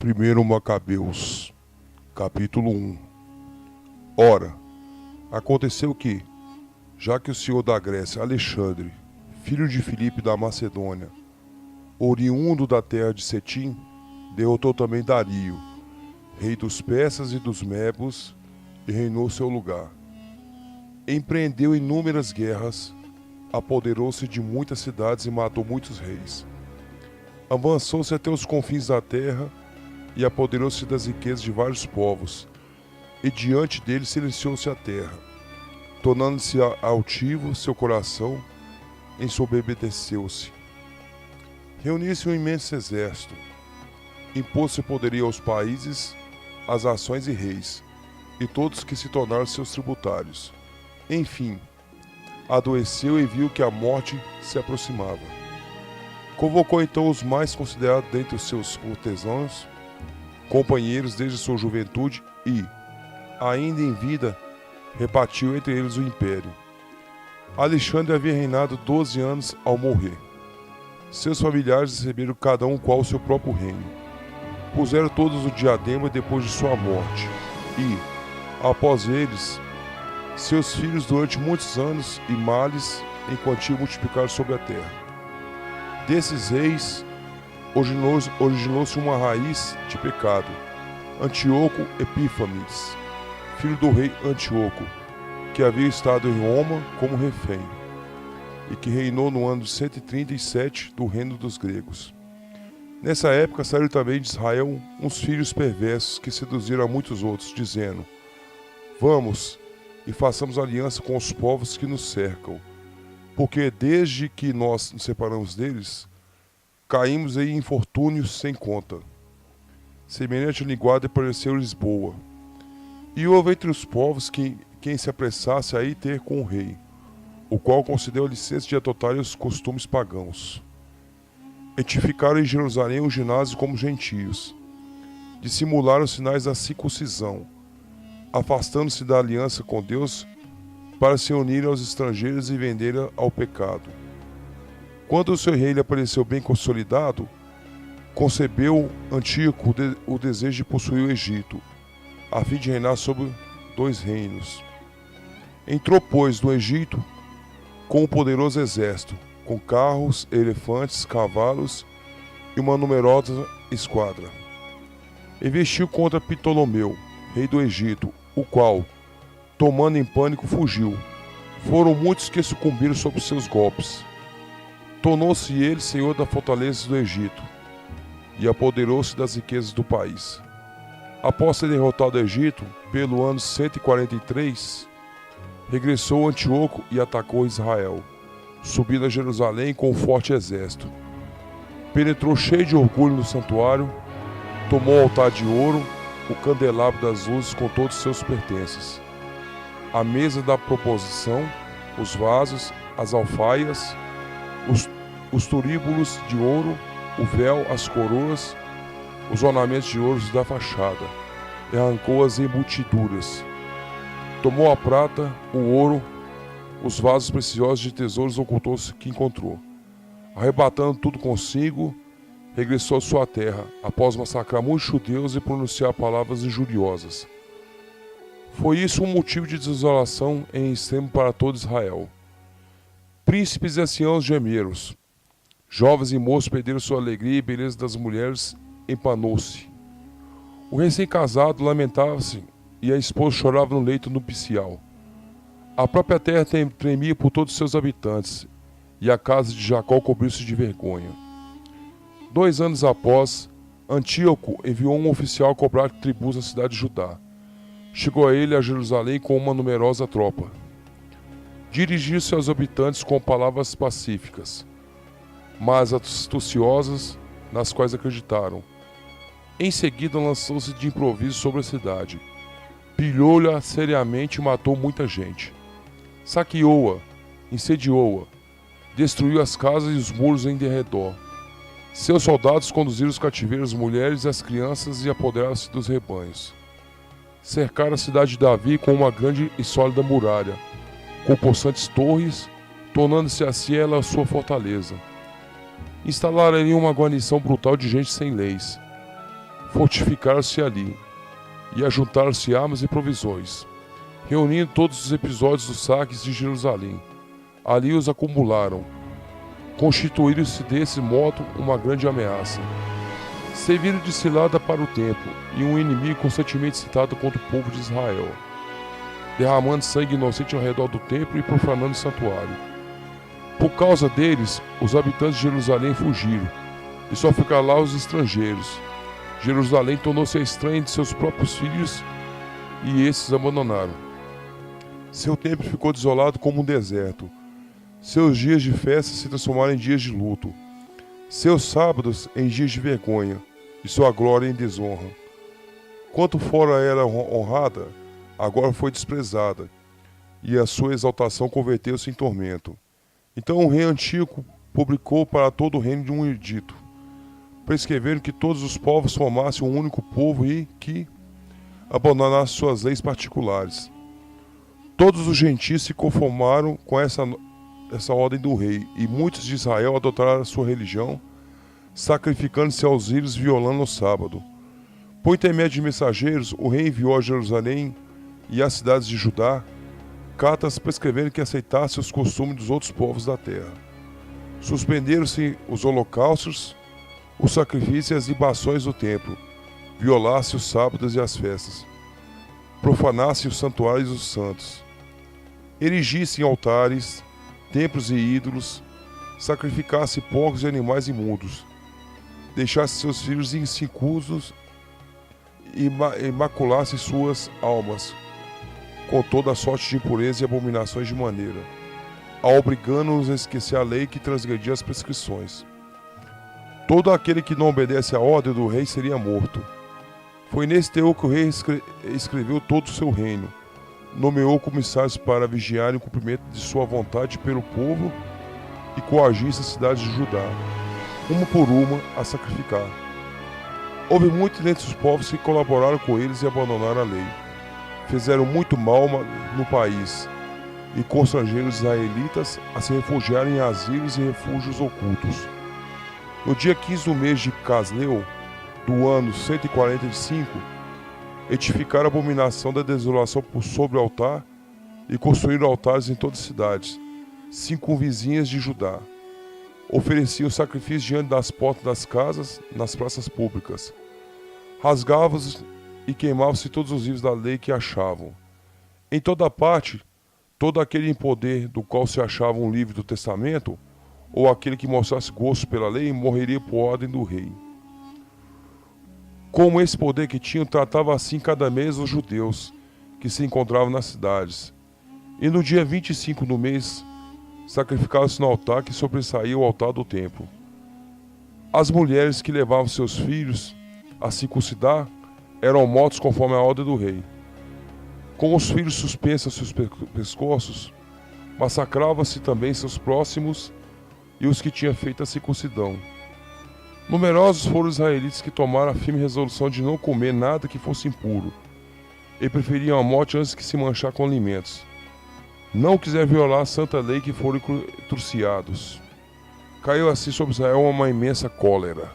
1 Macabeus, capítulo 1. Ora, aconteceu que, já que o senhor da Grécia, Alexandre, filho de Filipe da Macedônia, oriundo da terra de Cetim, derrotou também Dario, rei dos persas e dos mebos, e reinou seu lugar. Empreendeu inúmeras guerras, apoderou-se de muitas cidades e matou muitos reis. Avançou-se até os confins da terra e apoderou-se das riquezas de vários povos, e diante dele silenciou-se a terra, tornando-se altivo seu coração, ensoberbeceu-se. Reuniu-se um imenso exército, impôs seu poderio aos países, às nações e reis, e todos que se tornaram seus tributários. Enfim, adoeceu e viu que a morte se aproximava. Convocou então os mais considerados dentre os seus cortesãos, companheiros desde sua juventude e, ainda em vida, repartiu entre eles o império. Alexandre havia reinado 12 anos ao morrer. Seus familiares receberam cada um qual o seu próprio reino. Puseram todos o diadema depois de sua morte e, após eles, seus filhos durante muitos anos e males em quantia multiplicaram sobre a terra. Desses reis, originou-se uma raiz de pecado, Antíoco Epífanes, filho do rei Antíoco, que havia estado em Roma como refém, e que reinou no ano 137 do reino dos gregos. Nessa época saíram também de Israel uns filhos perversos que seduziram a muitos outros, dizendo: Vamos e façamos aliança com os povos que nos cercam, porque desde que nós nos separamos deles, caímos em infortúnios sem conta. Semelhante linguagem pareceu-lhes boa. E houve entre os povos quem se apressasse a ir ter com o rei, o qual concedeu a licença de adotarem os costumes pagãos. Edificaram em Jerusalém um ginásio como gentios. Dissimularam os sinais da circuncisão, afastando-se da aliança com Deus para se unirem aos estrangeiros e venderem ao pecado. Quando o seu rei lhe apareceu bem consolidado, concebeu Antíoco o desejo de possuir o Egito, a fim de reinar sobre 2 reinos. Entrou, pois, no Egito com um poderoso exército, com carros, elefantes, cavalos e uma numerosa esquadra. Investiu contra Ptolomeu, rei do Egito, o qual, tomando em pânico, fugiu. Foram muitos que sucumbiram sob seus golpes. Tornou-se ele senhor da fortaleza do Egito, e apoderou-se das riquezas do país. Após ter derrotado o Egito, pelo ano 143, regressou Antíoco e atacou Israel, subindo a Jerusalém com um forte exército. Penetrou cheio de orgulho no santuário, tomou o altar de ouro, o candelabro das luzes com todos os seus pertences, a mesa da proposição, os vasos, as alfaias, os turíbulos de ouro, o véu, as coroas, os ornamentos de ouro da fachada, e arrancou as embutiduras. Tomou a prata, o ouro, os vasos preciosos de tesouros ocultos que encontrou. Arrebatando tudo consigo, regressou à sua terra, após massacrar muitos judeus e pronunciar palavras injuriosas. Foi isso um motivo de desolação em extremo para todo Israel. Príncipes e anciãos gemeram, jovens e moços perderam sua alegria e beleza das mulheres empanou-se. O recém-casado lamentava-se e a esposa chorava no leito nupcial. A própria terra tremia por todos seus habitantes, e a casa de Jacó cobriu-se de vergonha. 2 anos após, Antíoco enviou um oficial a cobrar tributos na cidade de Judá. Chegou a ele a Jerusalém com uma numerosa tropa. Dirigiu-se aos habitantes com palavras pacíficas, mas astuciosas, nas quais acreditaram. Em seguida lançou-se de improviso sobre a cidade. Pilhou-lhe seriamente e matou muita gente. Saqueou-a, incendiou-a, destruiu as casas e os muros em derredor. Seus soldados conduziram os cativeiros, as mulheres e as crianças e apoderaram-se dos rebanhos. Cercaram a cidade de Davi com uma grande e sólida muralha, com possantes torres, tornando-se assim ela a sua fortaleza. Instalaram ali uma guarnição brutal de gente sem leis. fortificaram-se ali, e ajuntaram-se armas e provisões, reunindo todos os episódios dos saques de Jerusalém. Ali os acumularam, constituíram-se desse modo uma grande ameaça. Serviram de cilada para o templo, e um inimigo constantemente citado contra o povo de Israel, derramando sangue inocente ao redor do templo e profanando o santuário. Por causa deles, os habitantes de Jerusalém fugiram, e só ficaram lá os estrangeiros. Jerusalém tornou-se estranha de seus próprios filhos, e esses abandonaram. Seu templo ficou desolado como um deserto. Seus dias de festa se transformaram em dias de luto. Seus sábados em dias de vergonha, e sua glória em desonra. Quanto fora era honrada, agora foi desprezada, e a sua exaltação converteu-se em tormento. Então o rei Antíoco publicou para todo o reino de um edito, prescrevendo que todos os povos formassem um único povo e que abandonassem suas leis particulares. Todos os gentios se conformaram com essa ordem do rei, e muitos de Israel adotaram a sua religião, sacrificando-se aos ídolos, violando o sábado. Por intermédio de mensageiros, o rei enviou a Jerusalém e às cidades de Judá cartas prescrevendo que aceitassem os costumes dos outros povos da terra. Suspenderam-se os holocaustos, os sacrifícios e as libações do templo, violasse os sábados e as festas, profanasse os santuários dos santos, erigissem altares, templos e ídolos, sacrificasse porcos e animais imundos, deixasse seus filhos insícuos e maculasse suas almas com toda a sorte de impureza e abominações de maneira, a obrigando-os a esquecer a lei que transgredia as prescrições. Todo aquele que não obedece à ordem do rei seria morto. Foi nesse teor que o rei escreveu todo o seu reino, nomeou comissários para vigiarem o cumprimento de sua vontade pelo povo e coagisse as cidades de Judá, uma por uma, a sacrificar. Houve muitos dentre os povos que colaboraram com eles e abandonaram a lei. Fizeram muito mal no país e constrangeram os israelitas a se refugiarem em asilos e refúgios ocultos. No dia 15 do mês de Casleu, do ano 145, edificaram a abominação da desolação por sobre o altar e construíram altares em todas as cidades, circunvizinhas de Judá. Ofereciam sacrifícios diante das portas das casas, nas praças públicas. Rasgavam-os e queimavam-se todos os livros da lei que achavam. Em toda parte, todo aquele em poder do qual se achava um livro do testamento, ou aquele que mostrasse gosto pela lei, morreria por ordem do rei. Como esse poder que tinham, tratava assim cada mês os judeus que se encontravam nas cidades. E no dia 25 do mês, sacrificavam-se no altar que sobressaía o altar do templo. As mulheres que levavam seus filhos a circuncidar eram mortos conforme a ordem do rei. Com os filhos suspensos a seus pescoços, massacrava-se também seus próximos e os que tinham feito a circuncidão. Numerosos foram os israelitas que tomaram a firme resolução de não comer nada que fosse impuro, e preferiam a morte antes que se manchar com alimentos. Não quiseram violar a santa lei que foram cruciados. Caiu assim sobre Israel uma imensa cólera.